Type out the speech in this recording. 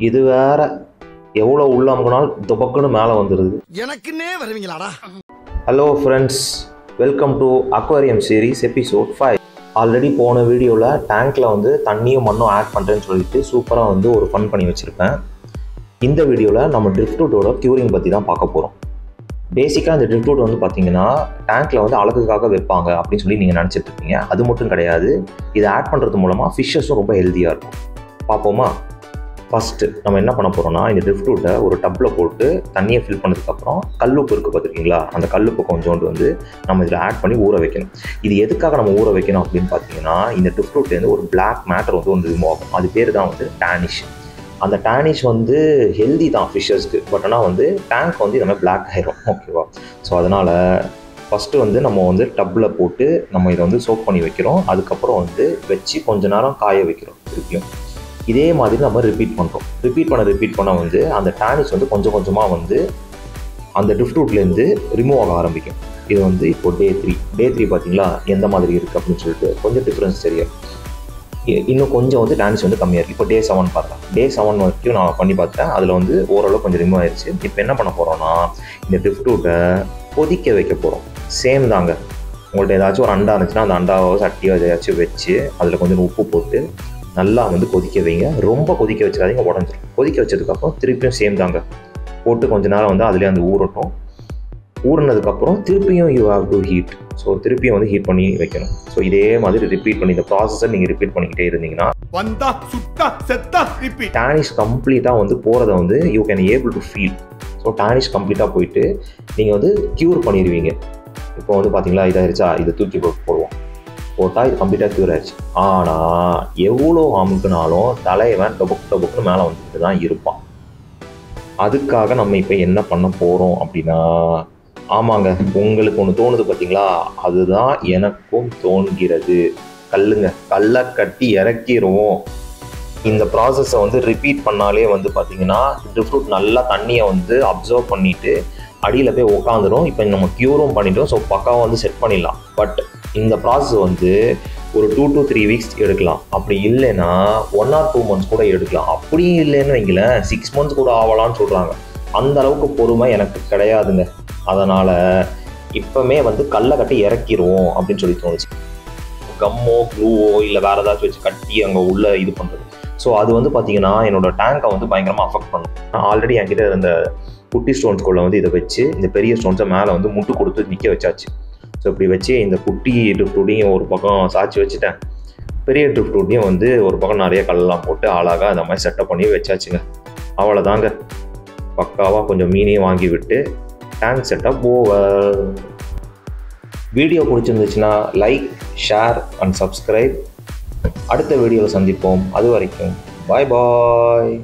இது வேற எவ்வளோ உள்ள அமுக்குனாலும் துபக்குன்னு மேலே வந்துடுது. எனக்குன்னே வருவீங்களாடா. Hello friends, welcome to aquarium series episode 5. Already போன வீடியோவில் டேங்க்கில் வந்து தண்ணியும் மண்ணும் ஆட் பண்ணுறேன்னு சொல்லிட்டு சூப்பராக வந்து ஒரு ஃபன் பண்ணி வச்சுருப்பேன். இந்த வீடியோவில் நம்ம ட்ரிஃப்ட்வுட்டோட க்யூரிங் பற்றி தான் பார்க்க போகிறோம். பேசிக்காக இந்த ட்ரிஃப்ட்வுட் வந்து பார்த்தீங்கன்னா டேங்க்கில் வந்து அழகுக்காக வைப்பாங்க அப்படின்னு சொல்லி நீங்கள் நினச்சிட்டு இருப்பீங்க. அது மட்டும் கிடையாது, இதை ஆட் பண்ணுறது மூலமாக ஃபிஷ்ஷஸும் ரொம்ப ஹெல்த்தியாக இருக்கும். பார்ப்போமா? ஃபஸ்ட்டு நம்ம என்ன பண்ண போகிறோம்னா, இந்த ட்ரிஃப்ட்வுட்டை ஒரு டப்பில் போட்டு தண்ணியை ஃபில் பண்ணதுக்கப்புறம் கல்லுப்பு இருக்குது பார்த்துருக்கீங்களா, அந்த கல்லுப்பு கொஞ்சோண்டு வந்து நம்ம இதில் ஆட் பண்ணி ஊற வைக்கணும். இது எதுக்காக நம்ம ஊற வைக்கணும் அப்படின்னு பார்த்தீங்கன்னா, இந்த ட்ரிஃப்ட்வுட்லேருந்து ஒரு பிளாக் மேட்டர் வந்து ரிமூவ் ஆகும். அது பேர் தான் வந்து டானிஷ். அந்த டானிஷ் வந்து ஹெல்தி தான் ஃபிஷ்ஷஸ்க்கு, பட் ஆனால் வந்து டேங்க் வந்து இந்த மாதிரி பிளாக் ஆயிரும். ஓகேவா? ஸோ அதனால் ஃபஸ்ட்டு வந்து நம்ம வந்து டப்பில் போட்டு நம்ம இதை வந்து சோக் பண்ணி வைக்கிறோம். அதுக்கப்புறம் வந்து வச்சு கொஞ்ச நேரம் காய வைக்கிறோம். திருப்பியும் இதே மாதிரி நம்ம ரிப்பீட் பண்ணுறோம். ரிப்பீட் பண்ண வந்து அந்த டானிஷ் வந்து கொஞ்சம் கொஞ்சமாக வந்து அந்த ட்ரிஃப்ட்வுட்லேருந்து ரிமூவ் ஆக ஆரம்பிக்கும். இது வந்து இப்போ டே 3 பார்த்தீங்களா எந்த மாதிரி இருக்குது அப்படின்னு சொல்லிட்டு கொஞ்சம் டிஃப்ரென்ஸ் தெரியும். இன்னும் கொஞ்சம் வந்து டானிஷ் வந்து கம்மியாக இருக்குது. இப்போ டே 7 பார்த்தேன். டே 7 வரைக்கும் நான் பண்ணி பார்த்தேன். அதில் வந்து ஓரளவு கொஞ்சம் ரிமூவ் ஆயிடுச்சு. இப்போ என்ன பண்ண போகிறோன்னா, இந்த ட்ரிஃப்ட்வுட்டை கொதிக்க வைக்க போகிறோம். சேம் தாங்க. உங்கள்கிட்ட ஏதாச்சும் ஒரு அண்டா இருந்துச்சுன்னா அந்த அண்டாவோ சட்டியோ எதாச்சும் வச்சு அதில் கொஞ்சம் உப்பு போட்டு நல்லா வந்து கொதிக்க வைங்க. ரொம்ப கொதிக்க வச்சுக்காதீங்க, உடஞ்சிடும். கொதிக்க வச்சதுக்கப்புறம் திருப்பியும் சேம் தாங்க போட்டு கொஞ்ச நேரம் வந்து அதுலேயே வந்து ஊறட்டும். ஊறினதுக்கப்புறம் திருப்பியும் you have to heat. So திருப்பியும் வந்து ஹீட் பண்ணி வைக்கணும். ஸோ இதே மாதிரி ரிப்பீட் பண்ணி இந்த ப்ராசஸை நீங்கள் ரிப்பீட் பண்ணிக்கிட்டே இருந்தீங்கன்னா டானிஷ் கம்ப்ளீட்டாக வந்து போகிறத வந்து you can able to feel. So Danish கம்ப்ளீட்டாக போயிட்டு நீங்கள் வந்து க்யூர் பண்ணிடுவீங்க. இப்போ வந்து பார்த்தீங்களா இதாகிடுச்சா, இதை தூக்கி போடுவோம். போட்டால் இது கம்ப்ளீட்டாக க்யூர் ஆயிடுச்சு. ஆனால் எவ்வளோ அமுக்குனாலும் தலைவன் டொபுக்குன்னு மேலே வந்துட்டு தான் இருப்பான். அதுக்காக நம்ம இப்போ என்ன பண்ண போகிறோம் அப்படின்னா, ஆமாங்க, உங்களுக்கு ஒன்று தோணுது பார்த்தீங்களா, அதுதான் எனக்கும் தோன்கிறது. கல்லை கட்டி இறக்கிடுவோம். இந்த ப்ராசஸை வந்து ரிப்பீட் பண்ணாலே வந்து பார்த்தீங்கன்னா ட்ரிஃப்ட்வுட் நல்லா தண்ணியை வந்து அப்சர்வ் பண்ணிவிட்டு அடியில் போய் உட்காந்துரும். இப்போ நம்ம க்யூரும் பண்ணிட்டோம். ஸோ பக்காவாக வந்து செட் பண்ணிடலாம். பட் இந்த ப்ராசஸ் வந்து ஒரு 2 to 3 வீக்ஸ் எடுக்கலாம். அப்படி இல்லைன்னா 1 or 2 months கூட எடுக்கலாம். அப்படியும் இல்லைன்னு வைங்களேன் 6 months கூட ஆகலான்னு சொல்கிறாங்க. அந்த அளவுக்கு பொறுமை எனக்கு கிடையாதுங்க. அதனால் இப்போமே வந்து கல்லை கட்டி இறக்கிடுவோம் அப்படின்னு சொல்லி தோணுச்சு. கம்மோ க்ளூவோ இல்லை வேறு ஏதாச்சும் வச்சு கட்டி அங்கே உள்ள இது பண்ணுறது. ஸோ அது வந்து பார்த்தீங்கன்னா என்னோட டேங்கை வந்து பயங்கரமாக அஃபெக்ட் பண்ணும். ஆல்ரெடி என்கிட்ட இருந்த குட்டி ஸ்டோன்ஸ்குள்ளே வந்து இதை வச்சு இந்த பெரிய ஸ்டோன்ஸை மேலே வந்து முட்டு கொடுத்து நிற்க வச்சாச்சு. ஸோ இப்படி வச்சு இந்த குட்டி ட்ரிஃப்ட்வுட்டையும் ஒரு பக்கம் சாய்ச்சி வச்சுட்டேன். பெரிய ட்ரிஃப்ட்வுட்டையும் வந்து ஒரு பக்கம் நிறைய கல்லெலாம் போட்டு அழகாக அந்த மாதிரி செட்டப் பண்ணி வச்சாச்சுங்க. அவ்வளோதாங்க, பக்காவாக கொஞ்சம் மீனையும் வாங்கி விட்டு டேங்க் செட்டப் ஓவர். வீடியோ பிடிச்சிருந்துச்சுன்னா லைக், ஷேர் அண்ட் சப்ஸ்கிரைப். அடுத்த வீடியோவில் சந்திப்போம். அது வரைக்கும் பாய் பாய்.